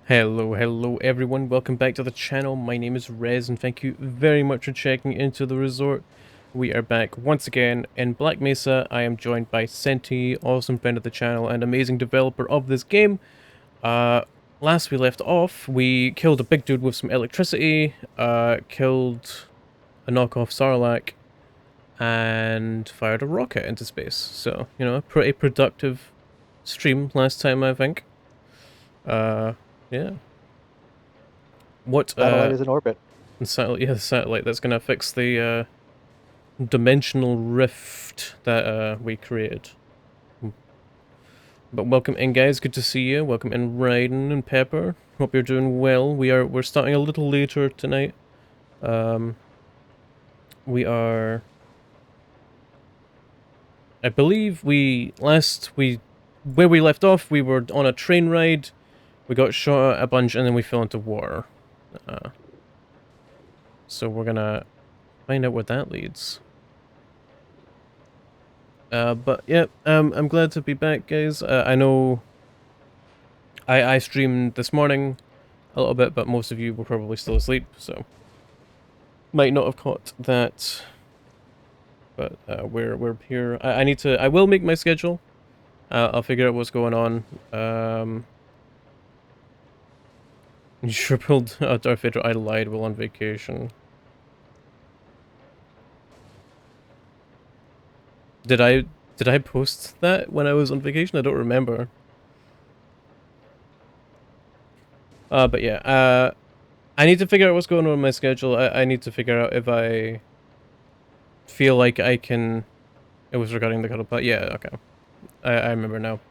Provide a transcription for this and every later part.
Hello everyone, welcome back to the channel. My name is Rez and thank you very much for checking into the resort. We are back once again in Black Mesa. I am joined by Senti, awesome friend of the channel and amazing developer of this game. Last we left off, we killed a big dude with some electricity, killed a knockoff Sarlacc, and fired a rocket into space. So, you know, a pretty productive stream last time, I think. Yeah. What, Satellite is in orbit. the satellite that's gonna fix the dimensional rift that we created. But welcome in, guys. Good to see you. Welcome in, Raiden and Pepper. Hope you're doing well. We're starting a little later tonight. We are. I believe where we left off. We were on a train ride. We got shot at a bunch, and then we fell into water. So we're gonna find out where that leads. But yeah, I'm glad to be back, guys. I know I streamed this morning a little bit, but most of you were probably still asleep, so might not have caught that. But we're here. I will make my schedule. I'll figure out what's going on. You sure pulled Darth Vader. I lied while on vacation. Did I post that when I was on vacation? I don't remember. But yeah, I need to figure out what's going on with my schedule. I need to figure out if I feel like I can... It was regarding the cuddle pot. Yeah, okay. I remember now.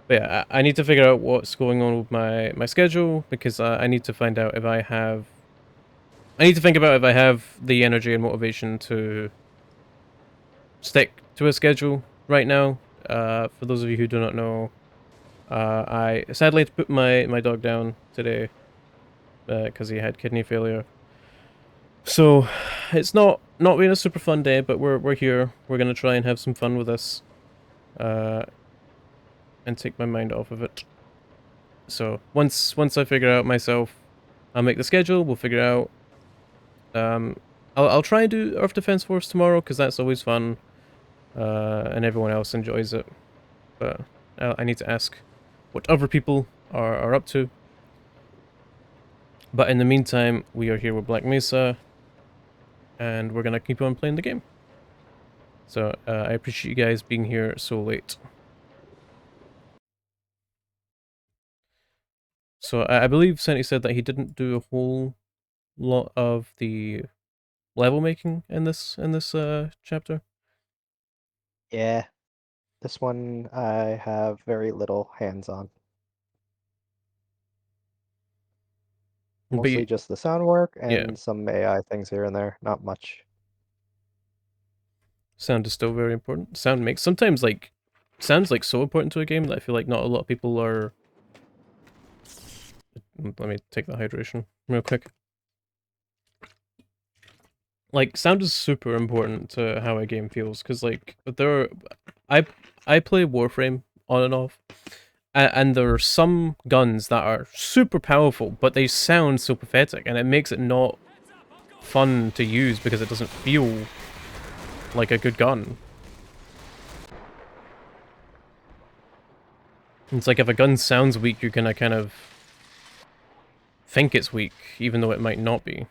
But yeah, I need to figure out what's going on with my schedule, because I need to find out if I have... I need to think about if I have the energy and motivation to stick to a schedule right now. For those of you who do not know, I sadly had to put my dog down today because he had kidney failure. So it's not been a super fun day, but we're here. We're gonna try and have some fun with this, and take my mind off of it. So once I figure out myself, I'll make the schedule. We'll figure out. I'll try and do Earth Defense Force tomorrow because that's always fun, and everyone else enjoys it. But I need to ask what other people are up to. But in the meantime, we are here with Black Mesa, and we're gonna keep on playing the game. So I appreciate you guys being here so late. So I believe Senti said that he didn't do a whole lot of the level making in this chapter. Yeah, this one I have very little hands-on. But Mostly just the sound work yeah, and some AI things here and there, not much. sound is still very important. Sound makes sometimes like sounds like so important to a game that I feel like not a lot of people are. Let me take the hydration real quick. Like sound is super important to how a game feels, because like I play Warframe on and off, and there are some guns that are super powerful, but they sound so pathetic, and it makes it not fun to use because it doesn't feel like a good gun. It's like if a gun sounds weak, you're gonna kind of think it's weak, even though it might not be.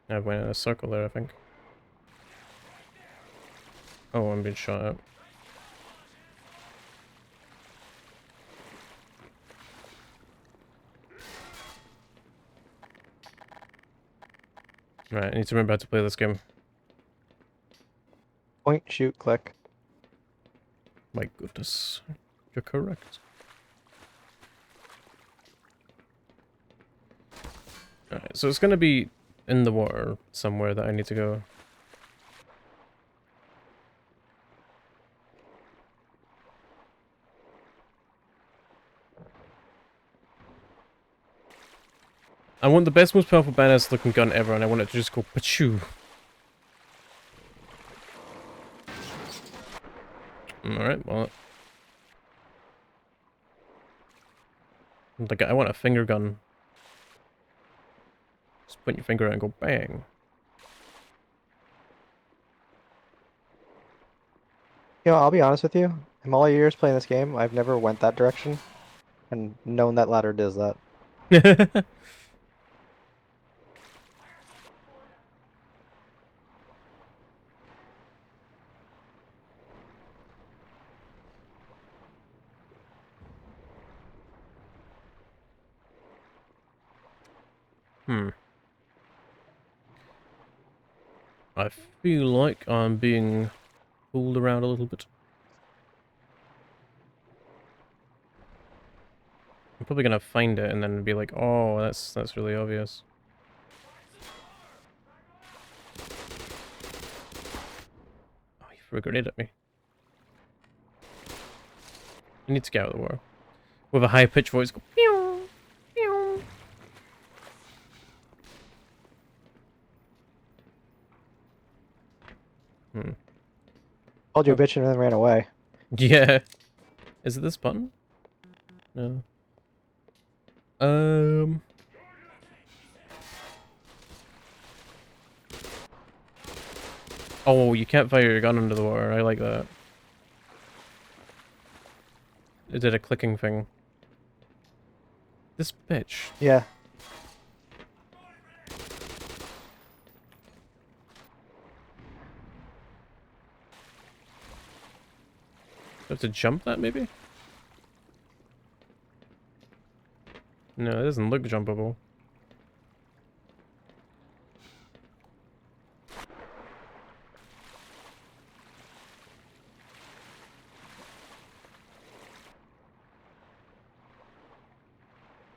I went in a circle there, I think. Oh, I'm being shot at. Right, I need to remember how to play this game. Point, shoot, click. My goodness. You're correct. Alright, so it's gonna be in the water somewhere that I need to go. I want the best, most powerful, badass looking gun ever, and I want it to just go pachoo. Alright, well... Like, I want a finger gun. Just point your finger out and go bang. You know, I'll be honest with you. In all years playing this game, I've never went that direction and known that ladder does that. Hmm. I feel like I'm being pulled around a little bit. I'm probably gonna find it and then be like, oh, that's really obvious. Oh, you threw a grenade at me. You need to get out of the water. With a high-pitched voice, go, pew, pew. Hmm. Called you a Oh, bitch and then ran away. yeah. Is it this button? No. Um... Oh, you can't fire your gun under the water. I like that. It did a clicking thing. This bitch. Yeah. Do I have to jump that, maybe? No, it doesn't look jumpable.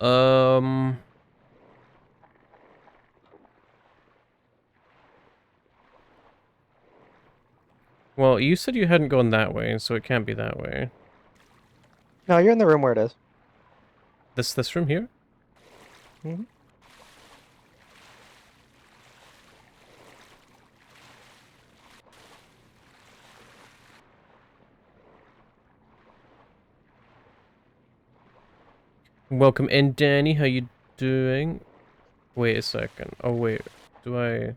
Um... Well, you said you hadn't gone that way, so it can't be that way. No, you're in the room where it is. This room here? Hmm. Welcome in, Danny. How you doing? Wait a second. Oh, wait. Do I...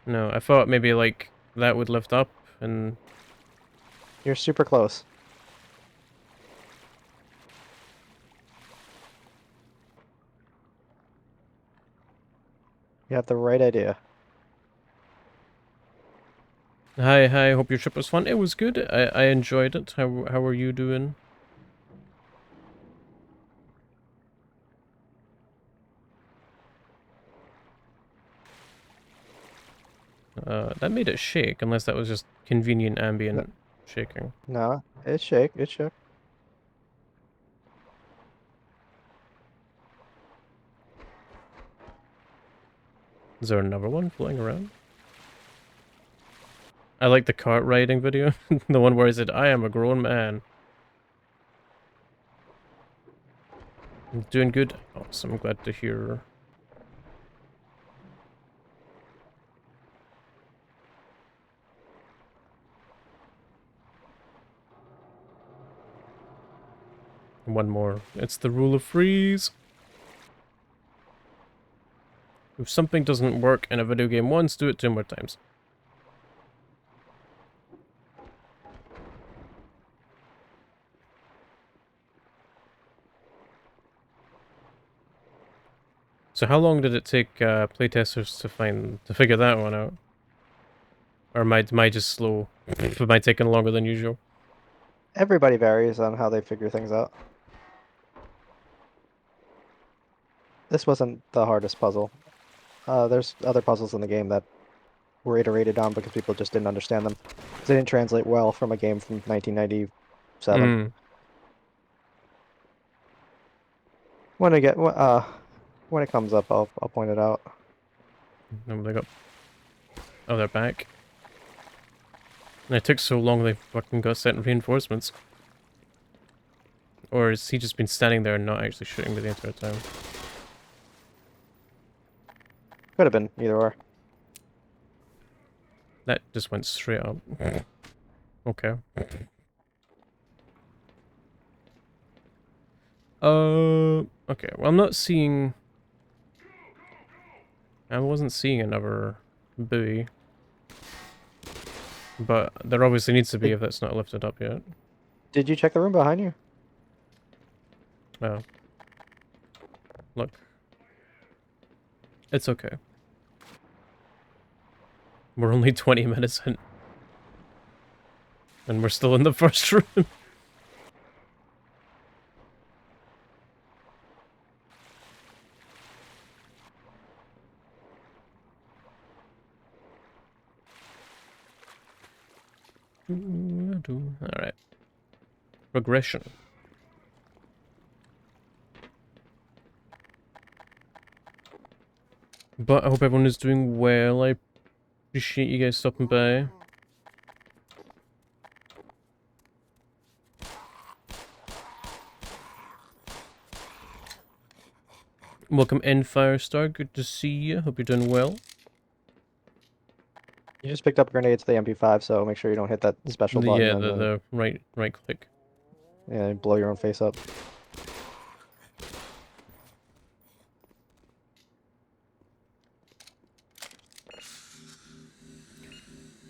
No, I thought maybe, like, that would lift up and... You're super close. You have the right idea. Hi, hope your trip was fun. It was good. I enjoyed it. How are you doing? That made it shake, unless that was just convenient No, ambient shaking. no, it shake. It shook. Is there another one floating around? I like the cart riding video. The one where I said, I am a grown man. Doing good? Awesome, I'm glad to hear. One more. It's the rule of freeze. If something doesn't work in a video game once, do it 2 more times. So how long did it take playtesters to figure that one out? Or am I just slow? Am I taking longer than usual? Everybody varies on how they figure things out. This wasn't the hardest puzzle. There's other puzzles in the game that were iterated on because people just didn't understand them. They didn't translate well from a game from 1997. Mm. When it comes up, I'll point it out. No, they got... Oh, they're back. And it took so long they fucking got sent reinforcements. Or has he just been standing there and not actually shooting me the entire time? Could have been either or. That just went straight up. Okay. Okay. Well, I'm not seeing... I wasn't seeing another buoy. But there obviously needs to be Did, if that's not lifted up yet. did you check the room behind you? Oh. Look. It's okay. We're only 20 minutes in. And we're still in the first room. Alright. Progression. But I hope everyone is doing well. I appreciate you guys stopping by. Welcome in, Firestar. Good to see you. Hope you're doing well. You just picked up grenades to the MP5, so make sure you don't hit that special button Yeah, and the right click. yeah, blow your own face up.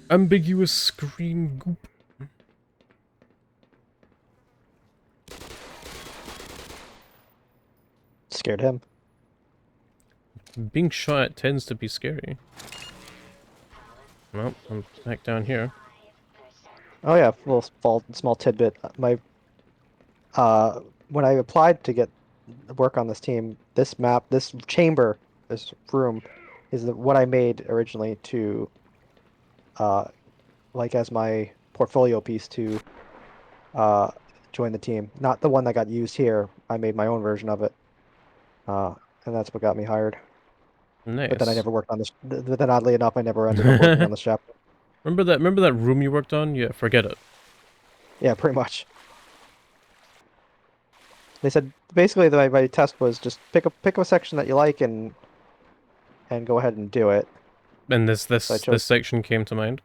Ambiguous screen goop. Scared him. Being shot at tends to be scary. Well, I'm back down here. Oh yeah, small tidbit. When I applied to get work on this team, this map, this chamber, this room, is what I made originally to, uh, like as my portfolio piece to, uh, join the team. Not the one that got used here. I made my own version of it, uh, and that's what got me hired. But then I Nice. never worked on this. But then oddly enough, I never ended up working on this chapter. Remember that room you worked on? Yeah, forget it. Yeah, pretty much. They said basically my test was just pick a section that you like and go ahead and do it. And So I this chose. section came to mind.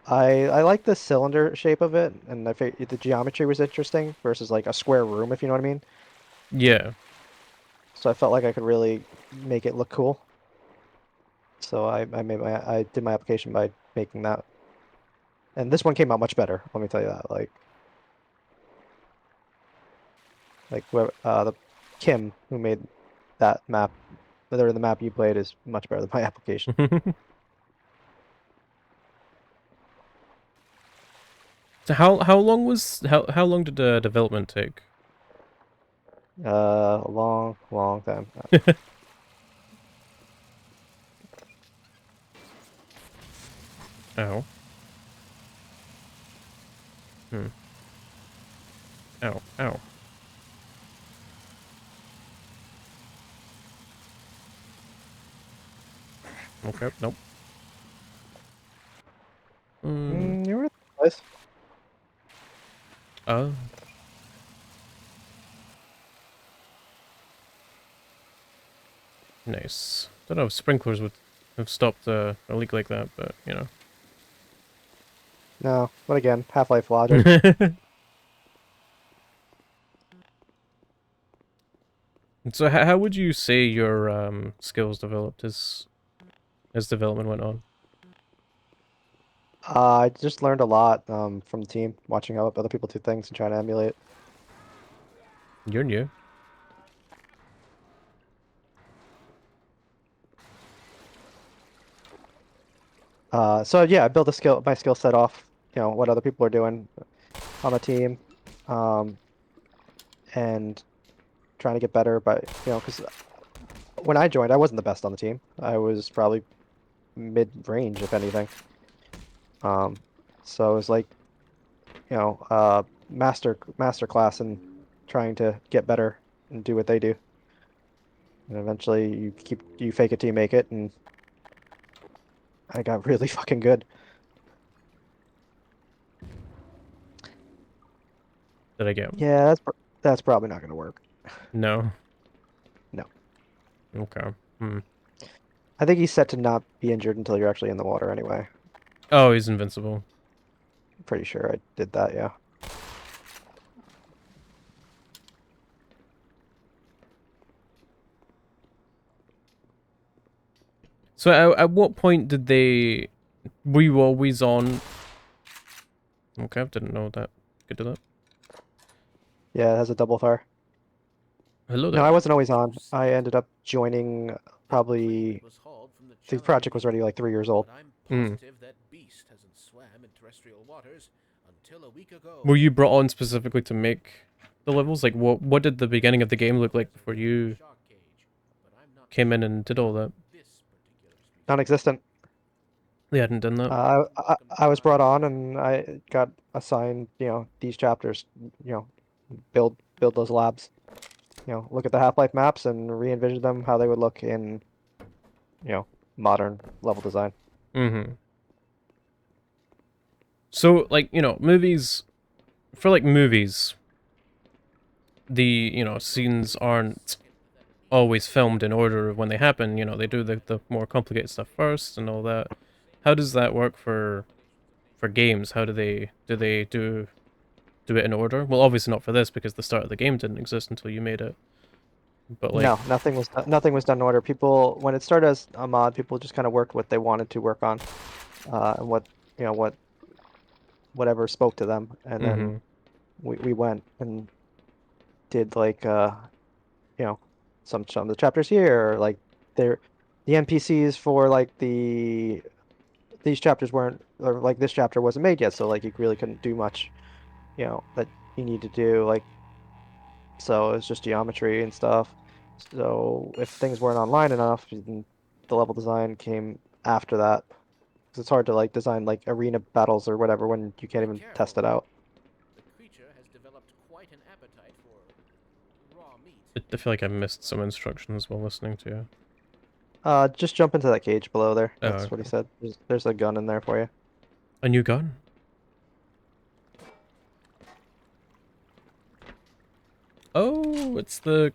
I like the cylinder shape of it, and I figured the geometry was interesting versus like a square room, if you know what I mean. Yeah. So I felt like I could really make it look cool. So I did my application by making that, and this one came out much better. Let me tell you that. The Kim who made that map, or the map you played, is much better than my application. So how long did the development take? A long time. Ow. Hmm. Ow. Ow. Okay. Nope. You were in the place. Oh. Nice. Don't know if sprinklers would have stopped a leak like that, but you know. No, but again, Half-Life logic. So how would you say your skills developed as development went on? I just learned a lot from the team, watching how other people do things and trying to emulate. You're new. So yeah, I built my skill set off, what other people are doing on the team, um, and trying to get better. But because when I joined, I wasn't the best on the team. I was probably mid-range, if anything. Um, so it was like, master class and trying to get better and do what they do. And eventually, you fake it till you make it, and I got really fucking good. Did I get? Yeah, that's probably not gonna work. No. No. Okay. Hmm. I think he's set to not be injured until you're actually in the water anyway. Oh, he's invincible. Pretty sure I did that, yeah. So at what point did they... Were you always on... Okay, I didn't know that. Could do that. Yeah, it has a double fire. Hello No, I there. wasn't always on. I ended up joining probably the project was already like 3 years old. Mm. Were you brought on specifically to make the levels? Like, what did the beginning of the game look like before you came in and did all that? Non-existent. They hadn't done that. I was brought on and I got assigned, these chapters, build those labs. Look at the Half-Life maps and re-envision them how they would look in, you know, modern level design. Mm-hmm. So, like, movies... For, like, movies, the, scenes aren't always filmed in order of when they happen. They do the more complicated stuff first and all that. How does that work for games? How do it in order? Well, obviously not for this because the start of the game didn't exist until you made it. But like, No, nothing was done in order. People, when it started as a mod, people just kind of worked what they wanted to work on, and whatever spoke to them, and then mm-hmm, we went and did like you know some of the chapters here, or like they're the NPCs for like these chapters weren't, or like this chapter wasn't made yet, so like you really couldn't do much, that you need to do, like, so it's just geometry and stuff. So if things weren't online enough, then the level design came after that. 'Cause it's hard to like design like arena battles or whatever when you can't even test it out. I feel like I missed some instructions while listening to you. Just jump into that cage below there. Oh, That's what he okay. said. There's a gun in there for you. A new gun. Oh, it's the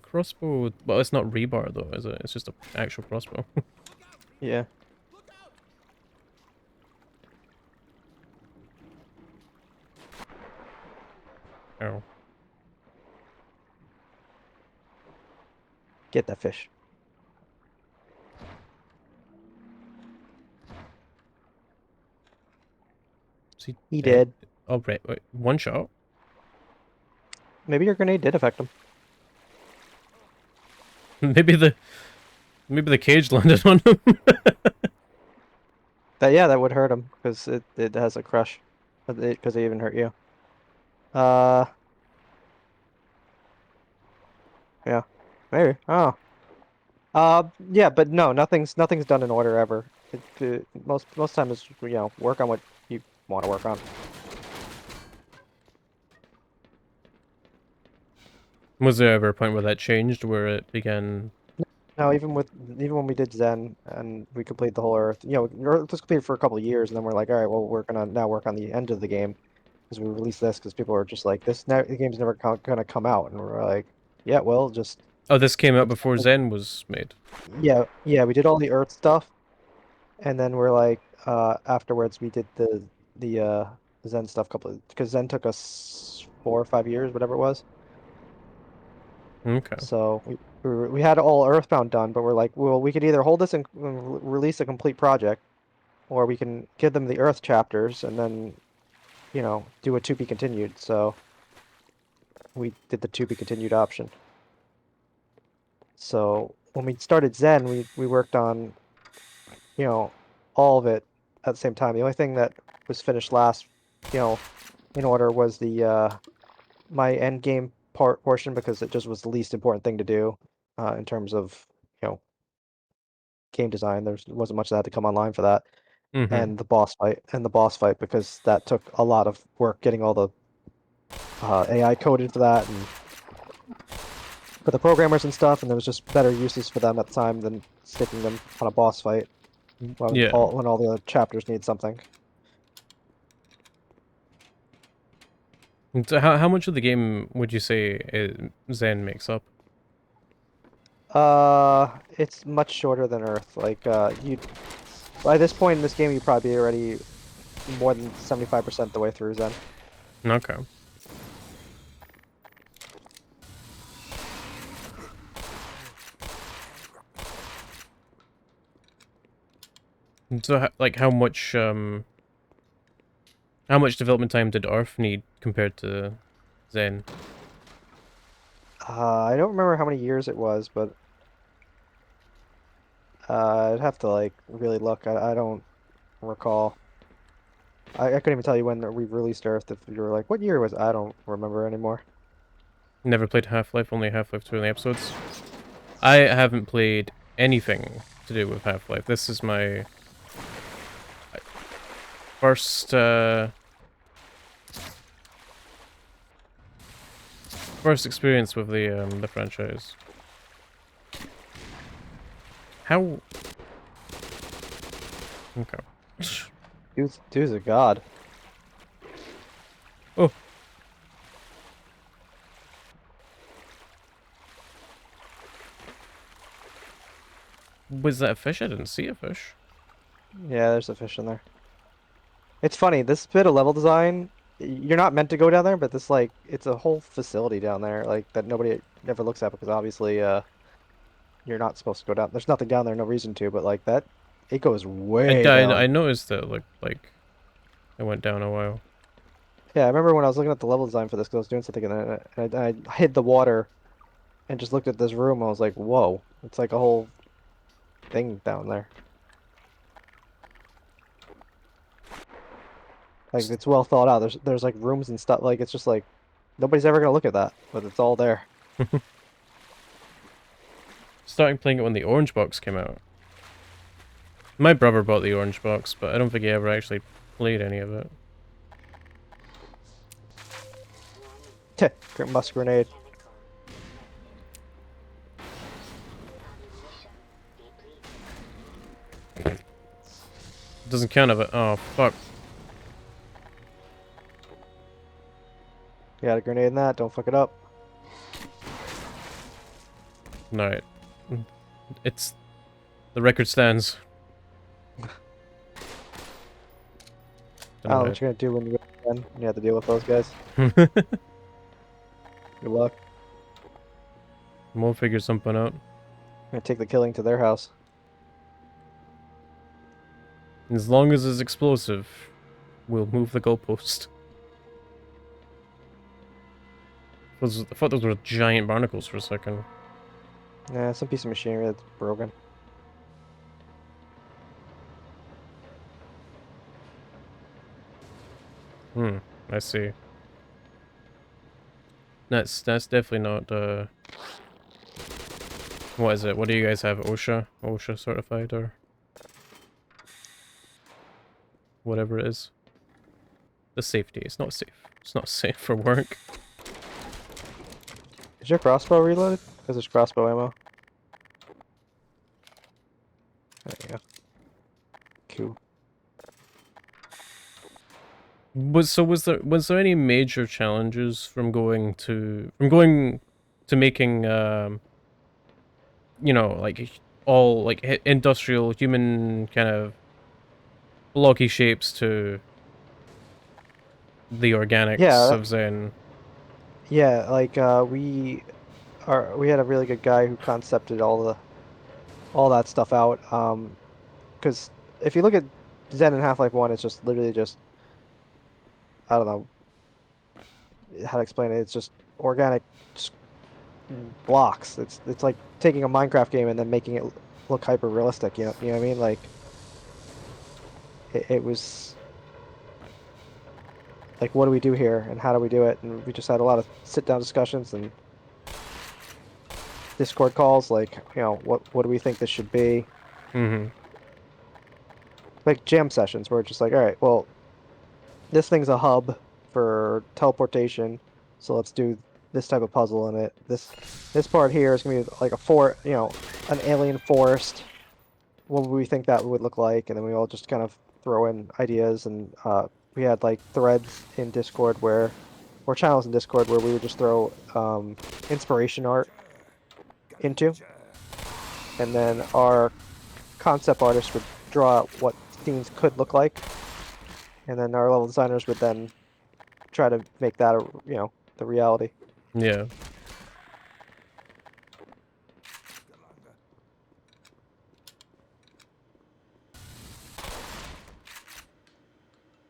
crossbow. Well, it's not rebar though, is it? It's just an actual crossbow. Yeah. Oh. Get that fish. Is he He dead? did. Oh, wait. One shot? Maybe your grenade did affect him. Maybe the cage landed on him. That would hurt him because it has a crush. Because it even hurt you. Uh, yeah. Maybe. Oh. Yeah, but no, nothing's done in order ever. Most time is work on what you want to work on. Was there ever a point where that changed, where it began? No, even when we did Zen and we completed the whole Earth, Earth was completed for a couple of years, and then we're like, all right, well, we're gonna now work on the end of the game because we released this because people were just like, the game's never gonna come out, and we're like, yeah, well, just Oh, this came out let's, before Zen was made. yeah, we did all the Earth stuff, and then we're like, afterwards we did the Zen stuff couple because Zen took us 4 or 5 years, whatever it was. Okay. So we had all Earthbound done, but we're like, well, we could either hold this and release a complete project, or we can give them the Earth chapters and then, do a to be continued. So we did the to be continued option. So when we started Zen, we worked on, you know, all of it at the same time. The only thing that was finished last, you know, in order was the my end game portion because it just was the least important thing to do in terms of, game design. There wasn't much that had to come online for that. Mm-hmm. And the boss fight because that took a lot of work getting all the AI coded for that and for the programmers and stuff, and there was just better uses for them at the time than sticking them on a boss fight Yeah. when all the other chapters need something. And so how much of the game would you say Zen makes up? It's much shorter than Earth. Like, you. By this point in this game, you're probably already more than 75% the way through Zen. Okay. So, like, how much development time did Arf need compared to Zen? I don't remember how many years it was, but I'd have to like really look. I don't recall. I couldn't even tell you when we released Earth. If you were like, what year was it? I don't remember anymore. Never played Half-Life, only Half-Life 2 in the episodes. I haven't played anything to do with Half-Life. This is my first, first experience with the franchise. How... Okay. Dude's a god. Oh, was that a fish? I didn't see a fish. Yeah, there's a fish in there. It's funny, this bit of level design, you're not meant to go down there, but this like it's a whole facility down there, like that nobody ever looks at because obviously you're not supposed to go down. There's nothing down there, no reason to, but like that it goes way I down. noticed that it looked like it went down a while. Yeah, I remember when I was looking at the level design for this because I was doing something and I hid the water and just looked at this room. I was like, whoa, it's like a whole thing down there. Like it's well thought out. There's like rooms and stuff. Like it's just like nobody's ever gonna look at that, but it's all there. Starting playing it when the orange box came out. My brother bought the orange box, but I don't think he ever actually played any of it. Teh, must grenade. It doesn't count of it. Oh, fuck. You got a grenade in that. Don't fuck it up. No, it's... The record stands. I don't know what you're gonna do when you go again. You have to deal with those guys. Good luck. We'll figure something out. I'm gonna take the killing to their house. As long as it's explosive, we'll move the goalpost. I thought those were giant barnacles for a second. Yeah, some piece of machinery that's broken. I see. That's definitely not, what is it? What do you guys have? OSHA? OSHA certified, or whatever it is? The safety. It's not safe. It's not safe for work. Is your crossbow reloaded? Because there's crossbow ammo. There you go. Cool. Was there any major challenges from going to making you know, like all like industrial human kind of blocky shapes to the organics Yeah, of Zen? yeah. Like we had a really good guy who concepted all that stuff out. Because if you look at Zen and Half-Life 1, it's just literally just I don't know how to explain it. It's just organic blocks. It's like taking a Minecraft game and then making it look hyper realistic. You know what I mean? Like it was like, what do we do here and how do we do it? And we just had a lot of sit down discussions and Discord calls. Like, you know, what do we think this should be? Mm-hmm. Like jam sessions where it's just like, all right, well, this thing's a hub for teleportation, so let's do this type of puzzle in it. This part here is gonna be like you know, an alien forest. What would we think that would look like? And then we all just kind of throw in ideas, and we had like threads in Discord or channels in Discord where we would just throw inspiration art into, and then our concept artist would draw out what scenes could look like, and then our level designers would then try to make that, the reality. Yeah.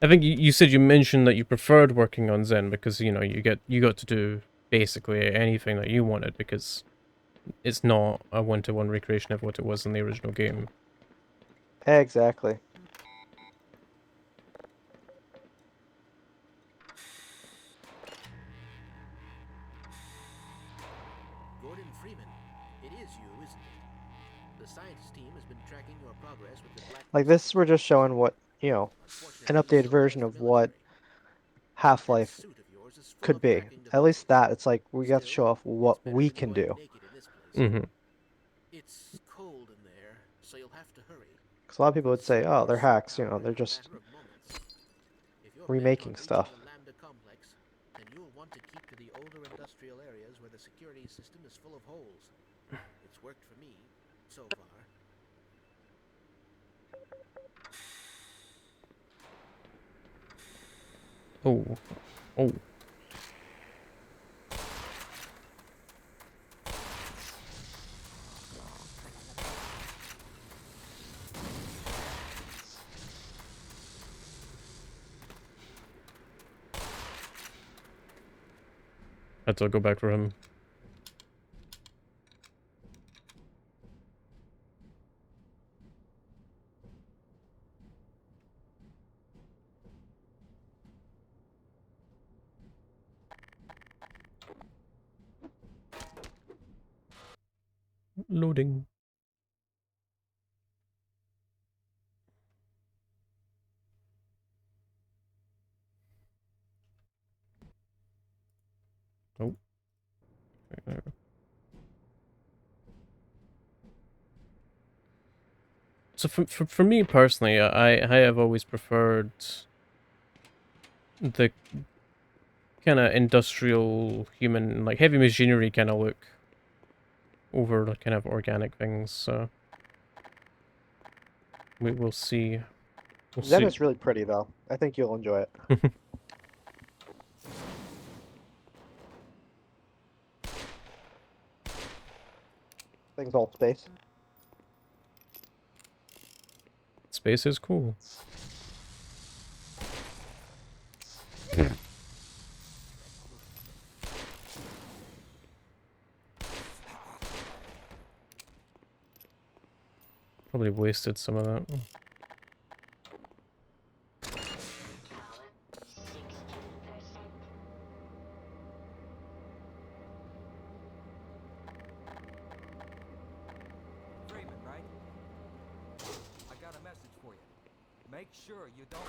I think you said you mentioned that you preferred working on Zen because you got to do basically anything that you wanted because it's not a one-to-one recreation of what it was in the original game. Exactly. Gordon Freeman, it is you, isn't it? The science team has been tracking your progress with the Black Like Mesa this, we're program. just showing what, an Unfortunately, updated so has version the of what military. That Half-Life suit of yours is full could of be. tracking At least devices. that, it's like we got to show Still, off it's what better we than can going do. naked in this place. Mm-hmm. It's cold in there, so you'll have to hurry. Because a lot of people would say, oh, they're Scientists hacks, power they're in a just matter of moments. If you're bent on remaking reaching stuff. the Lambda complex, then you'll want to keep to the older industrial areas where the security system is full of holes. It's worked for me, so far. Oh. Oh. Had to go back for him. Loading. Oh. Right there. So for me personally, I have always preferred the kind of industrial human, like heavy machinery kind of look over the kind of organic things. So we'll see. We'll Zen see. is really pretty, though. I think you'll enjoy it. Things all space. Space is cool. Probably wasted some of that. Freeman, right? I got a message for you. Make sure you don't...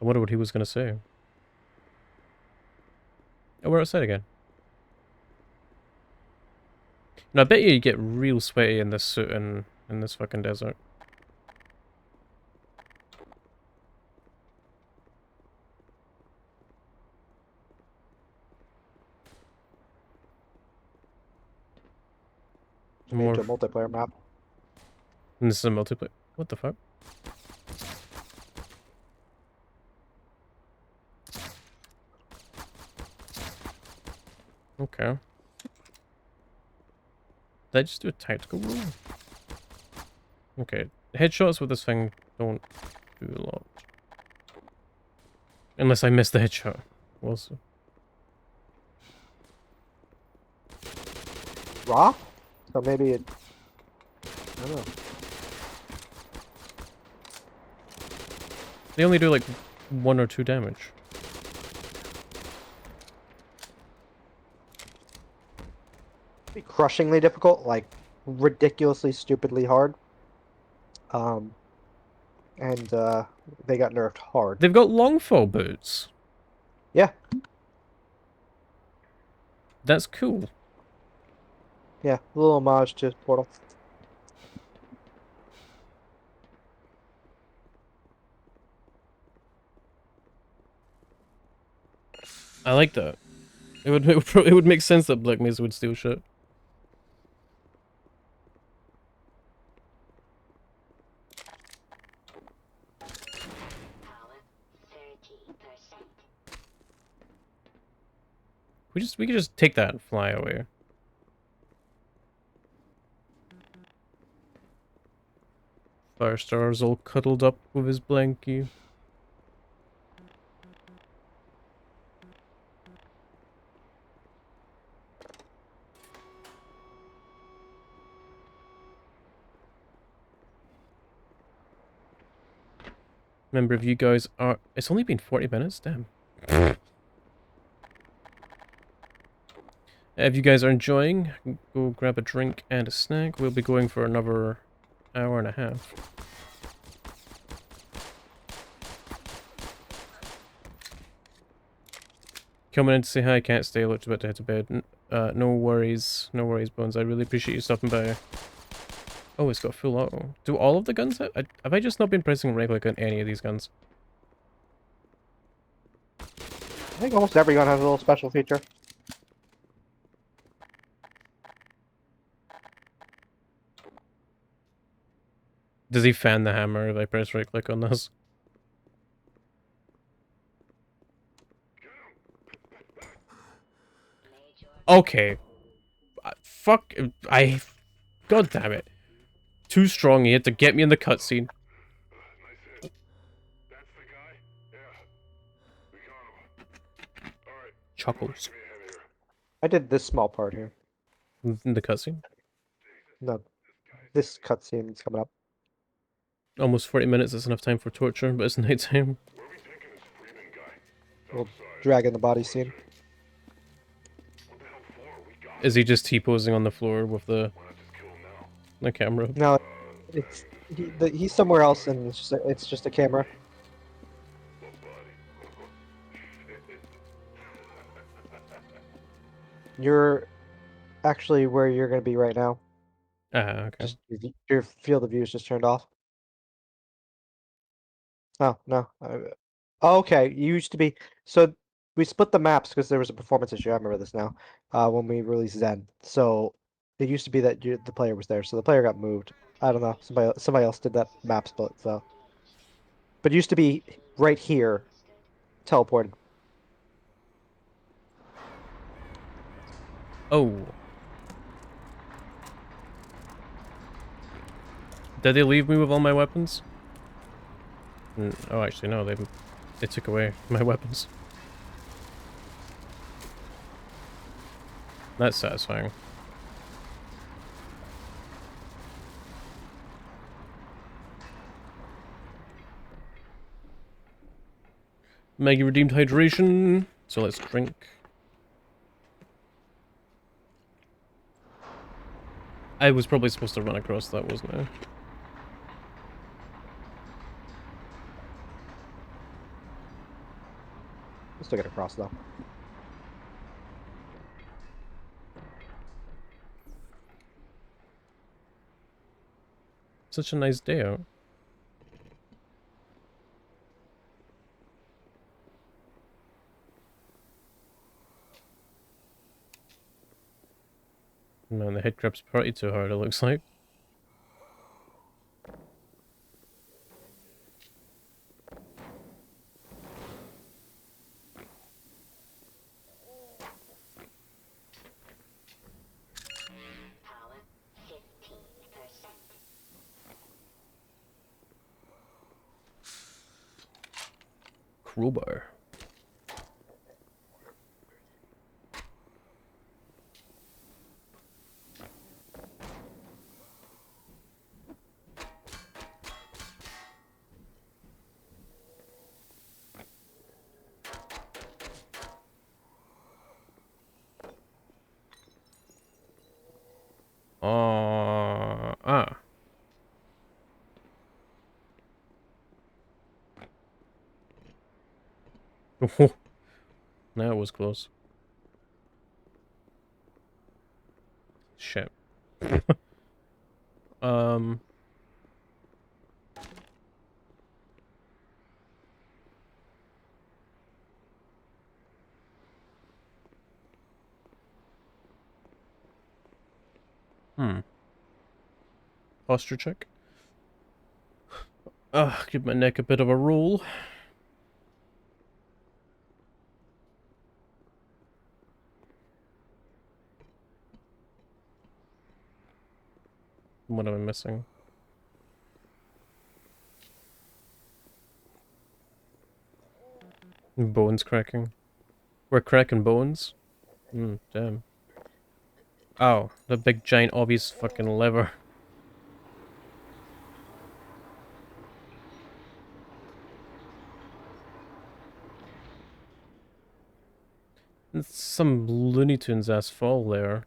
I wonder what he was gonna say. Oh, we're outside again. No, I bet you get real sweaty in this suit in this fucking desert. Made More. into a multiplayer map. And this is a multiplayer. What the fuck? Okay. Did I just do a tactical roll? Okay. Headshots with this thing don't do a lot. Unless I missed the headshot. Also. Raw? So maybe it... I don't know. They only do like 1 or 2 damage. Be crushingly difficult, like ridiculously, stupidly hard. Um, and they got nerfed hard. They've got longfall boots. Yeah, That's cool. yeah, a little homage to Portal. I like that. It would make sense that Black Mesa would steal shit. We could just take that and fly away. Firestar's all cuddled up with his blankie. Remember, if you guys are... It's only been 40 minutes? Damn. If you guys are enjoying, go grab a drink and a snack. We'll be going for another hour and a half. Coming in to say hi, can't stay, looked about to head to bed. No worries, Bones. I really appreciate you stopping by. Oh, it's got full auto. Do all of the guns have... have I just not been pressing right click on any of these guns? I think almost every gun has a little special feature. Does he fan the hammer if I press right click on this? Okay. Fuck. God damn it. Too strong. He had to get me in the cutscene. Chuckles. I did this small part here. In the cutscene? No, this cutscene is coming up. Almost 40 minutes is enough time for torture, but it's nighttime. We'll drag in the body scene. Is he just T-posing on the floor with the camera? No, he's somewhere else, and it's just a camera. You're actually where you're going to be right now. Ah, okay. Just your field of view is just turned off. Oh, no. Oh, okay, you used to be... So, we split the maps because there was a performance issue. I remember this now. When we released Zen. So, it used to be that the player was there. So, the player got moved. I don't know. Somebody else did that map split, so... But it used to be right here. Teleported. Oh. Did they leave me with all my weapons? Oh, actually, no. They took away my weapons. That's satisfying. Maggie redeemed hydration, so let's drink. I was probably supposed to run across that, wasn't I? Let's still get across, though. Such a nice day out. Man, the head crab's party too hard, it looks like. Crowbar. Ah. That was close. Shit. Um. Posture check. Give my neck a bit of a roll. What am I missing? Bones cracking. We're cracking bones? Damn. Oh, the big giant obvious fucking lever. It's some Looney Tunes ass fall there.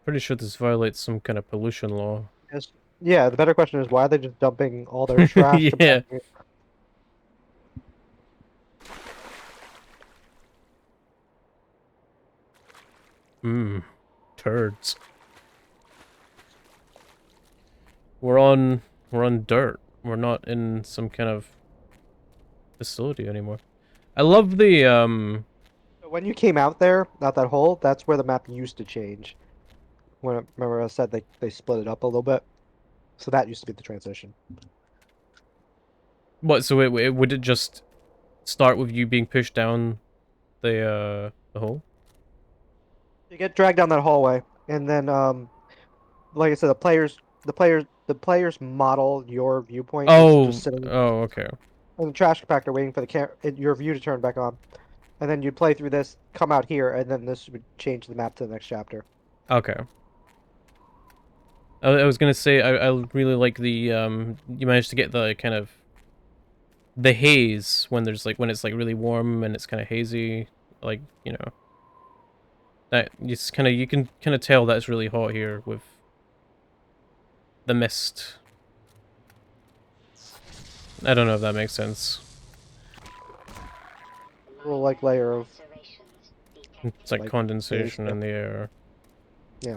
Pretty sure this violates some kind of pollution law. Yes. Yeah, the better question is why are they just dumping all their trash to Yeah. back here? Turds. We're on dirt. We're not in some kind of facility anymore. I love the When you came out there, out that hole, that's where the map used to change. Remember I said they split it up a little bit? So that used to be the transition. what, so it would it just start with you being pushed down the hole? You get dragged down that hallway, and then like I said, the players model your viewpoint is Oh, just sitting oh, okay. in the trash compactor waiting for your view to turn back on. And then you'd play through this, come out here, and then this would change the map to the next chapter. Okay. I was gonna say I really like the you managed to get the kind of the haze when when it's like really warm and it's kind of hazy, like, you know, that it's kind of, you can kind of tell that it's really hot here with the mist. I don't know if that makes sense. A little like layer of It's like like condensation haze, in the air. yeah.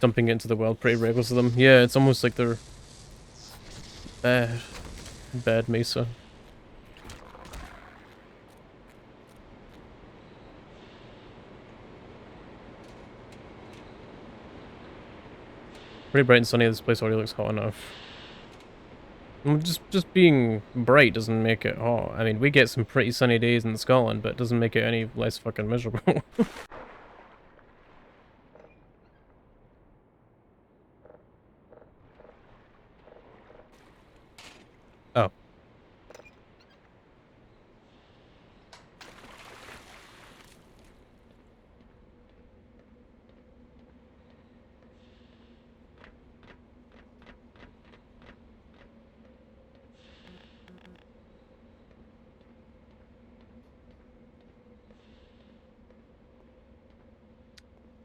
Dumping it into the world pretty reckless of them. Yeah, it's almost like they're bad Mesa. Pretty bright and sunny. This place already looks hot enough. Just being bright doesn't make it hot. I mean, we get some pretty sunny days in Scotland, but it doesn't make it any less fucking miserable. Oh.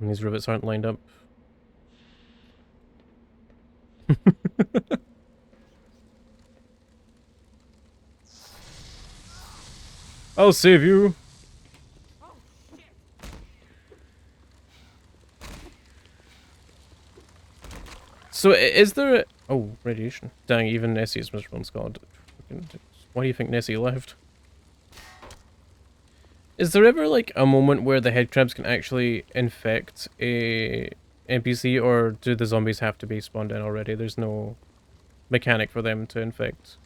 And these rivets aren't lined up. I'll save you. So is there oh, radiation. Dang, even Nessie is miserable in Scotland. Why do you think Nessie left? Is there ever like a moment where the headcrabs can actually infect a NPC, or do the zombies have to be spawned in already? There's no mechanic for them to infect.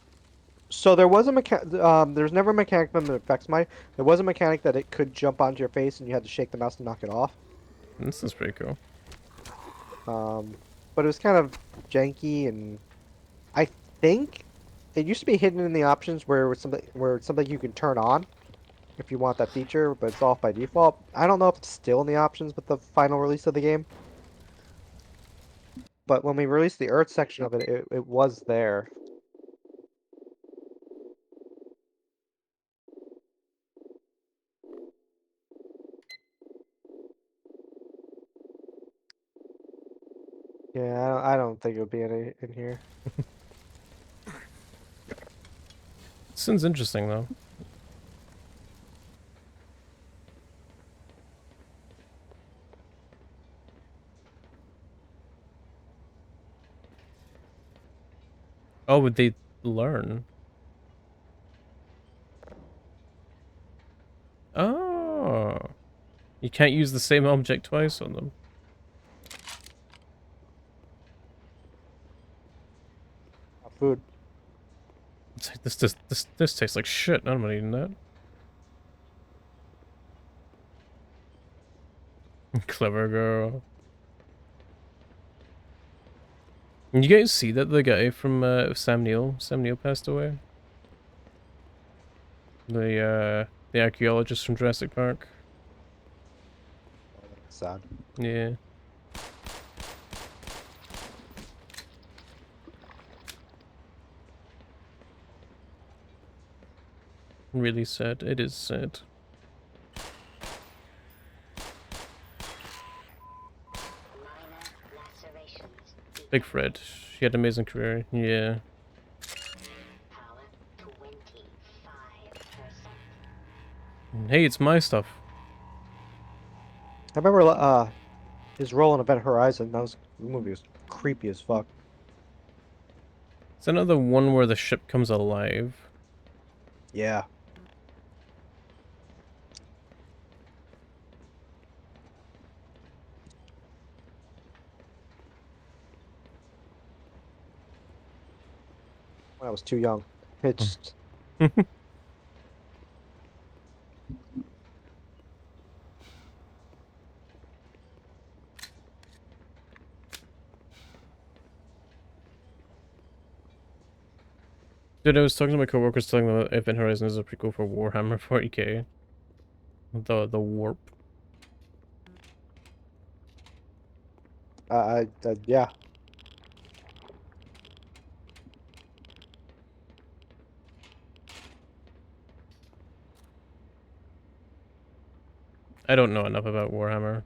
So there was a there's never a mechanic that affects my. There was a mechanic that it could jump onto your face and you had to shake the mouse to knock it off. This is pretty cool. But it was kind of janky, and I think it used to be hidden in the options where it's something you can turn on if you want that feature, but it's off by default. I don't know if it's still in the options with the final release of the game. But when we released the Earth section of it was there. Yeah, I don't think it would be in here. Sounds interesting though. Oh, would they learn? Oh. You can't use the same object twice on them. Food. It's like, this tastes like shit. I'm not eating that. Clever girl. You guys see that the guy from Sam Neill passed away? The archaeologist from Jurassic Park. Sad. Yeah. Really sad. It is sad. Big Fred. She had an amazing career. Yeah. Hey, it's my stuff. I remember his role in Event Horizon. The movie was creepy as fuck. It's another one where the ship comes alive. Yeah. When I was too young. It's Dude, I was talking to my coworkers telling them that Event Horizon is a prequel for Warhammer 40k. The warp. yeah. I don't know enough about Warhammer.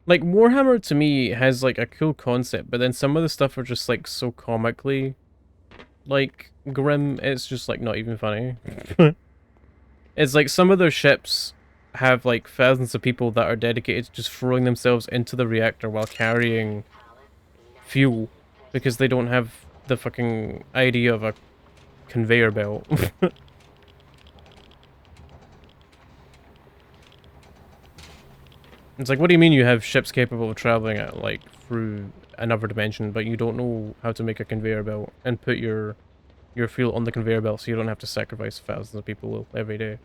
Like, Warhammer to me has like a cool concept, but then some of the stuff are just like so comically like grim, it's just like not even funny. It's like some of their ships have like thousands of people that are dedicated to just throwing themselves into the reactor while carrying fuel because they don't have the fucking idea of a conveyor belt. It's like, what do you mean you have ships capable of traveling at like through another dimension, but you don't know how to make a conveyor belt and put your fuel on the conveyor belt so you don't have to sacrifice thousands of people every day?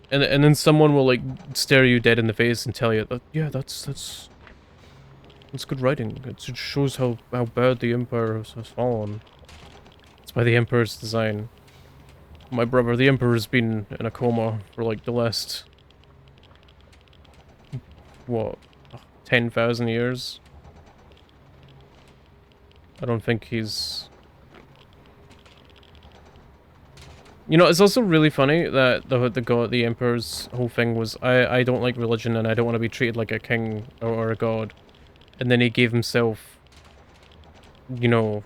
And then someone will like stare you dead in the face and tell you that, yeah, that's good writing. It shows how bad the Empire has fallen. It's by the Emperor's design. My brother, the Emperor's been in a coma for like the last, what, 10,000 years? I don't think he's... You know, it's also really funny that the Emperor's whole thing was, I don't like religion and I don't want to be treated like a king or a god. And then he gave himself, you know,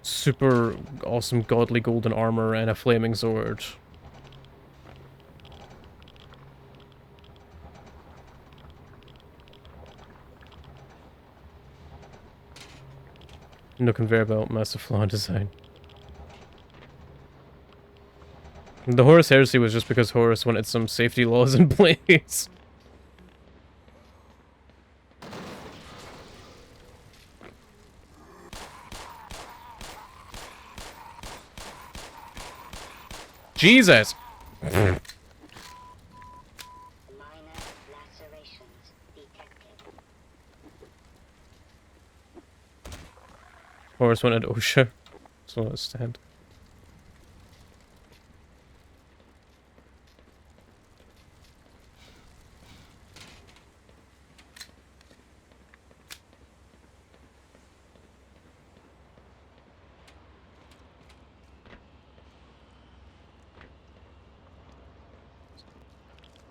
super awesome godly golden armor and a flaming sword. No conveyor belt, massive flaw in design. The Horus Heresy was just because Horus wanted some safety laws in place. Jesus! Horus wanted OSHA, so let's stand.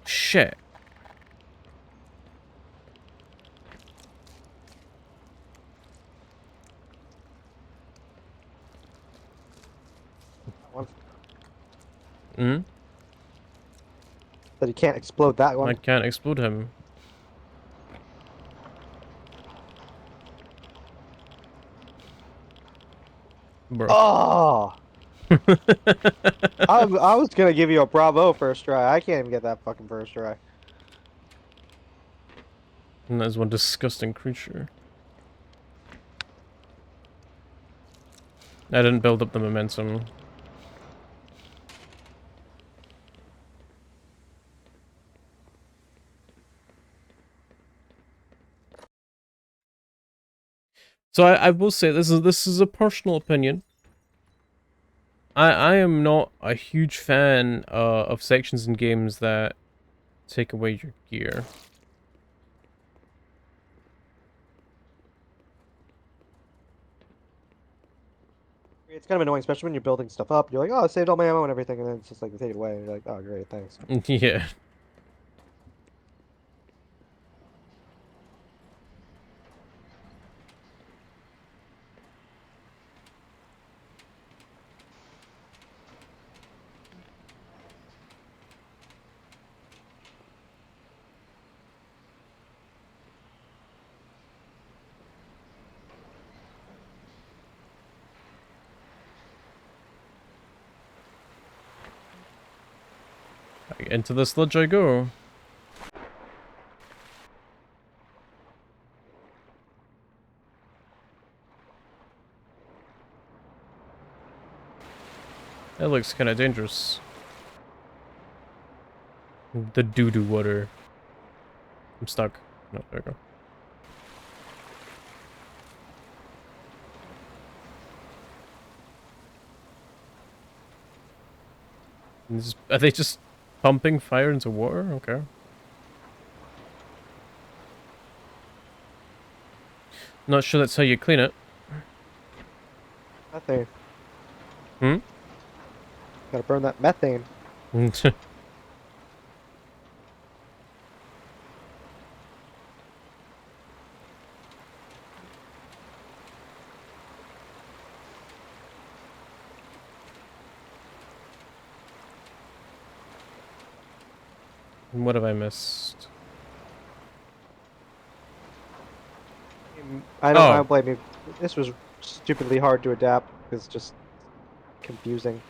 Shit. one. Hmm? That you can't explode that I one. can't explode him. Bro. Oh! I was gonna give you a bravo first try. I can't even get that fucking first try. And that is one disgusting creature. I didn't build up the momentum. So I will say this is a personal opinion. I am not a huge fan of sections in games that take away your gear. It's kind of annoying, especially when you're building stuff up. You're like, oh, I saved all my ammo and everything, and then it's just like, take it away. And you're like, oh, great, thanks. Yeah. Into the sludge I go. That looks kind of dangerous. The doo-doo water. I'm stuck. No, there we go. Are they just pumping fire into water? Okay. Not sure that's how you clean it. Methane. Hmm? Gotta burn that methane. What have I missed? I don't Oh. blame you. This was stupidly hard to adapt. It's just confusing.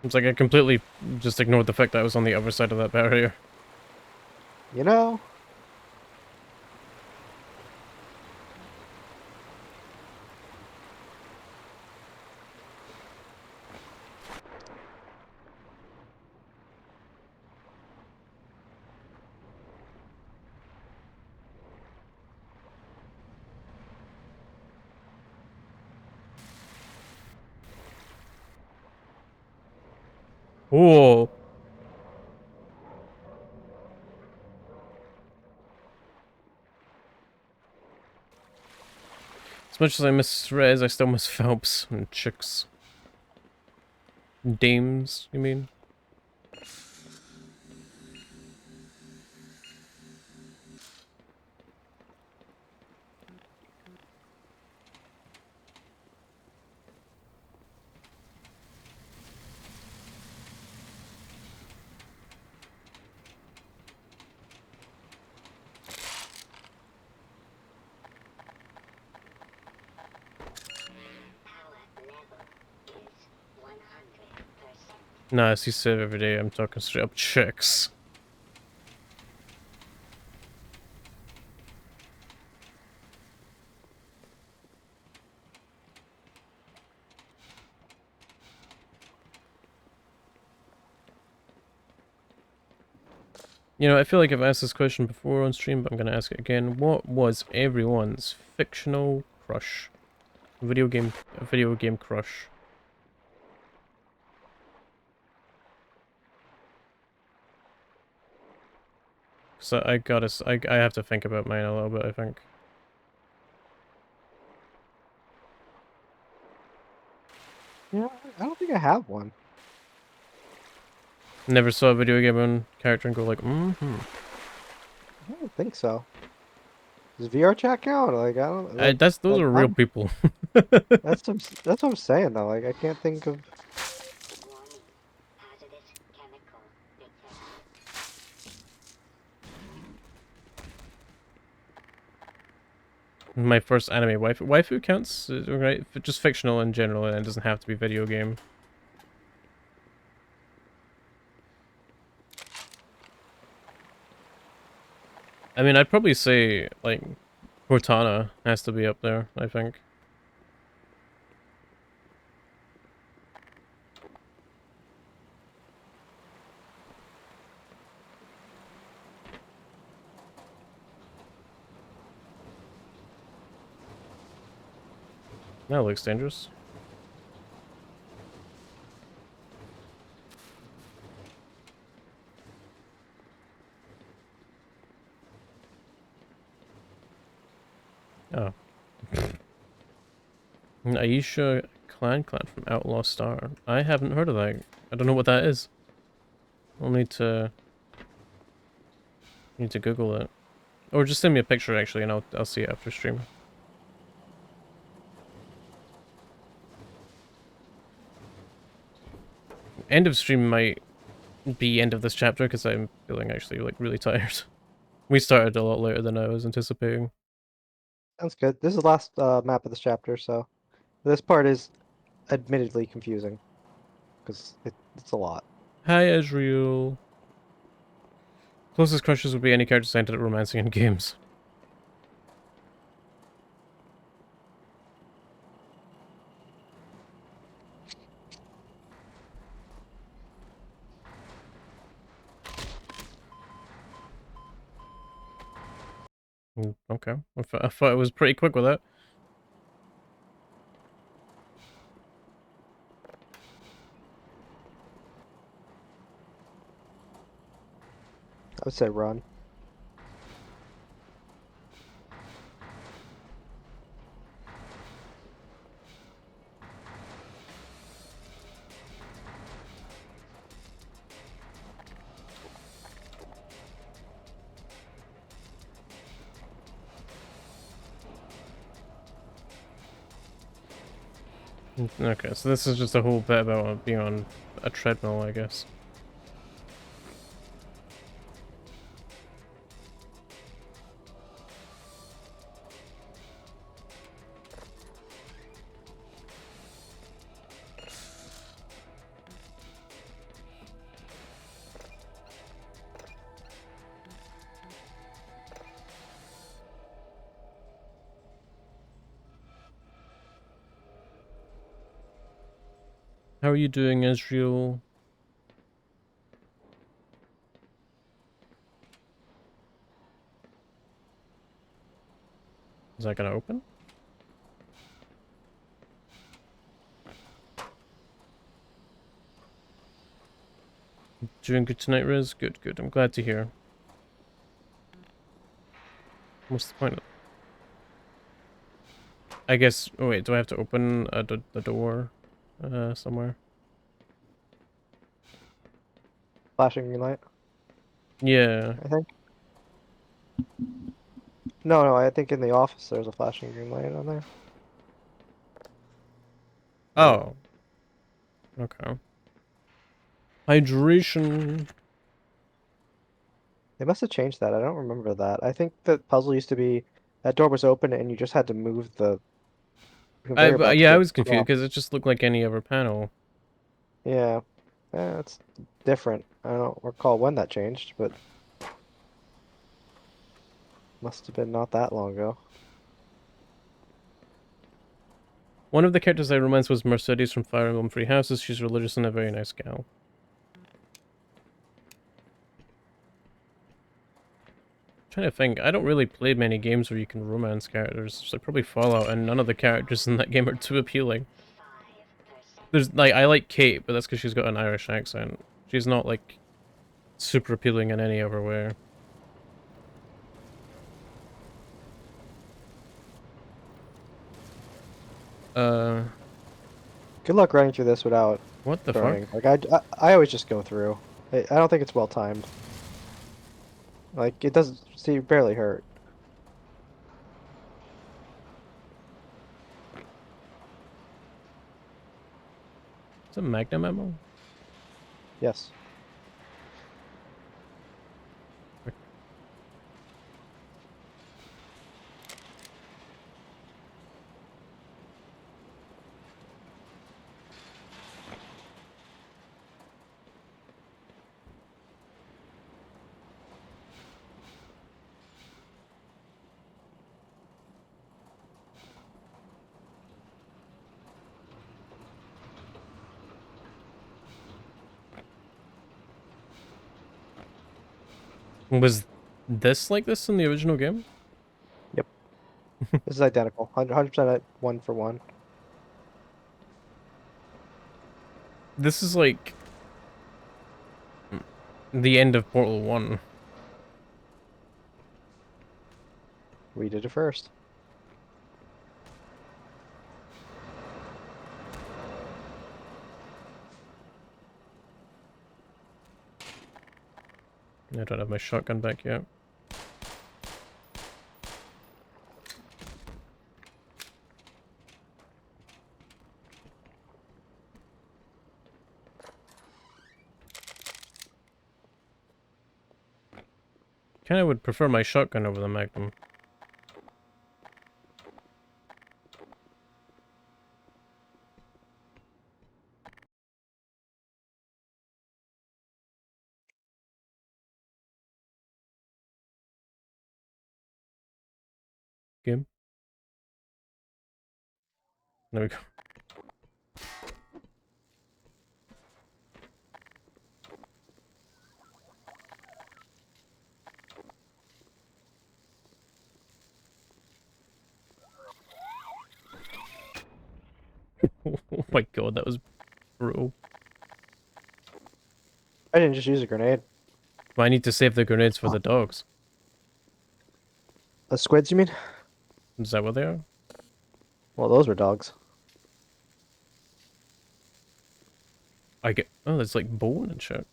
It's like I completely just ignored the fact that I was on the other side of that barrier. You know? Whoa. As much as I miss Rez, I still miss Phelps and chicks. Dames, you mean? Nah, as you said every day, I'm talking straight up chicks. You know, I feel like I've asked this question before on stream, but I'm gonna ask it again. What was everyone's fictional crush? Video game crush. So I have to think about mine a little bit, I think. Yeah, I don't think I have one. Never saw a video game on character and go like, mm-hmm. I don't think so. Does VR chat count? Like I don't like Those are real people. that's what I'm saying though. Like I can't think of. My first anime waifu. Waifu counts, right? Just fictional in general, and it doesn't have to be video game. I mean, I'd probably say, like, Cortana has to be up there, I think. That looks dangerous. Oh. Aisha Clan from Outlaw Star. I haven't heard of that. I don't know what that is. I'll need to Google it. Or just send me a picture actually and I'll see it after stream. End of stream might be end of this chapter because I'm feeling actually like really tired. We started a lot later than I was anticipating. Sounds good. This is the last map of this chapter, so this part is admittedly confusing because it's a lot. Hi Ezreal. Closest crushes would be any character centered at romancing in games. Okay. I thought it was pretty quick with that. I would say run. Okay, so this is just a whole bit about being on a treadmill, I guess. How are you doing, Israel? Is that gonna open? Doing good tonight, Riz? Good, good. I'm glad to hear. What's the point? I guess... Oh wait, do I have to open the door somewhere? Flashing green light, Yeah. I think. No, I think in the office there's a flashing green light on there. Oh. Okay. Hydration. They must have changed that. I don't remember that. I think the puzzle used to be that door was open and you just had to move the conveyor belt to Yeah, I get was it confused off. because it just looked like any other panel. Yeah, it's different. I don't recall when that changed, but must have been not that long ago. One of the characters I romance was Mercedes from Fire Emblem Three Houses. She's religious and a very nice gal. Trying to think, I don't really play many games where you can romance characters. So probably Fallout, and none of the characters in that game are too appealing. There's like I like Kate, but that's because she's got an Irish accent. She's not like super appealing in any other way. Good luck running through this without What the burning. fuck? Like I always just go through. I don't think it's well timed. Like it doesn't see barely hurt. Is it Magnum ammo? Yes. Was this like this in the original game? This is identical. 100% one for one. This is like the end of Portal 1. We did it first. I don't have my shotgun back yet. Kinda would prefer my shotgun over the Magnum. Game. There we go. Oh my god, that was brutal. I didn't just use a grenade. But I need to save the grenades for the dogs. The squids, you mean? Is that what they are? Well, those were dogs. I get. Oh, there's like bone and shit.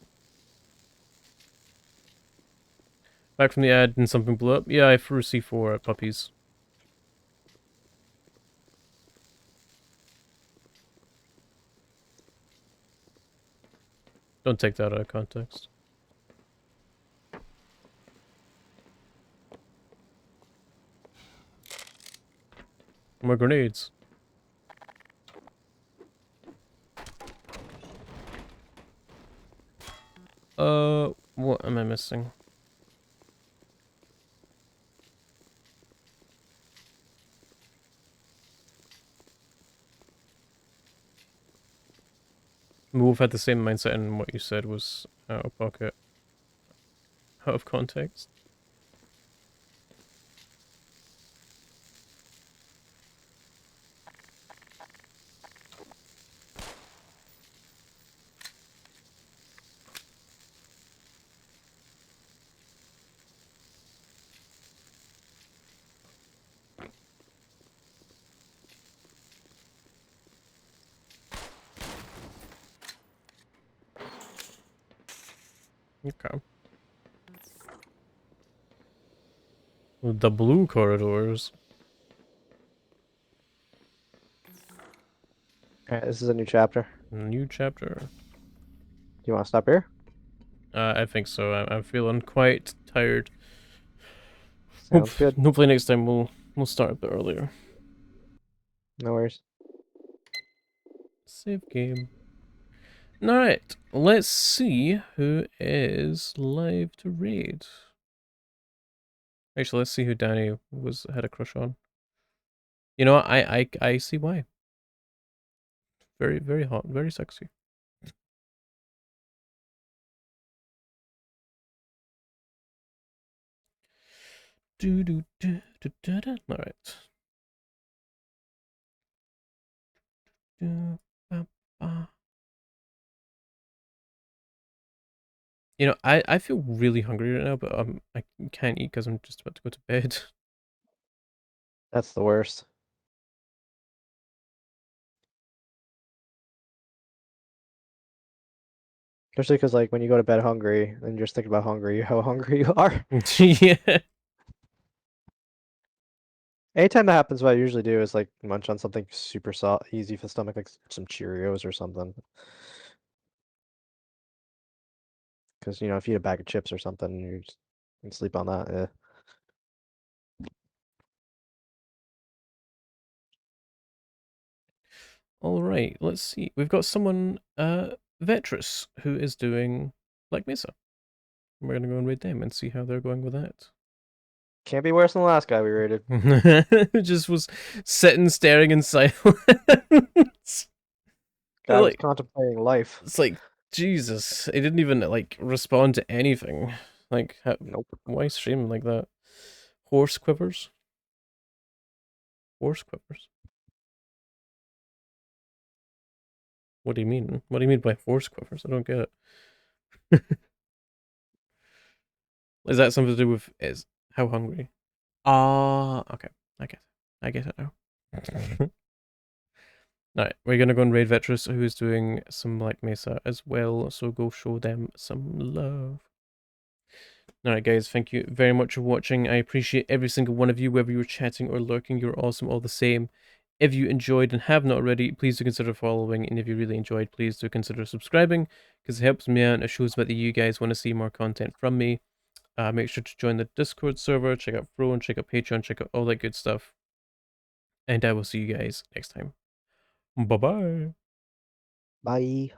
Back from the ad and something blew up. Yeah, I threw C4 at puppies. Don't take that out of context. More grenades. What am I missing? Wolf had the same mindset, and what you said was out of pocket, out of context. Okay. The blue corridors. Alright, this is a new chapter. New chapter. Do you want to stop here? I think so. I'm feeling quite tired. Sounds good. Hopefully next time we'll start a bit earlier. No worries. Save game. Alright, let's see who is live to raid. Actually, let's see who Danny had a crush on. You know what? I see why. Very, very hot, very sexy. Alright. You know, I feel really hungry right now, but I can't eat because I'm just about to go to bed. That's the worst. Especially because, like, when you go to bed hungry, and you're just thinking about how hungry you are. Yeah. Anytime that happens, what I usually do is like munch on something super easy for the stomach, like some Cheerios or something. Because if you eat a bag of chips or something, you can sleep on that. Yeah. All right, let's see. We've got someone, Vetrus, who is doing Black Mesa. We're gonna go and raid them and see how they're going with that. Can't be worse than the last guy we raided. Just was sitting, staring in silence. Guy was Like, contemplating life. it's like, Jesus, he didn't even like respond to anything. Like, Nope. why stream like that? Horse quivers. Horse quivers. What do you mean? What do you mean by horse quivers? I don't get it. Is that something to do with how hungry? Ah, okay. I get it now. Alright, we're gonna go and raid Vetrus, who is doing some Black Mesa as well, so go show them some love. Alright guys, thank you very much for watching. I appreciate every single one of you, whether you're chatting or lurking, you're awesome all the same. If you enjoyed and have not already, please do consider following, and if you really enjoyed, please do consider subscribing, because it helps me out and it shows that you guys want to see more content from me. Make sure to join the Discord server, check out Throne, check out Patreon, check out all that good stuff. And I will see you guys next time. Bye-bye. Bye.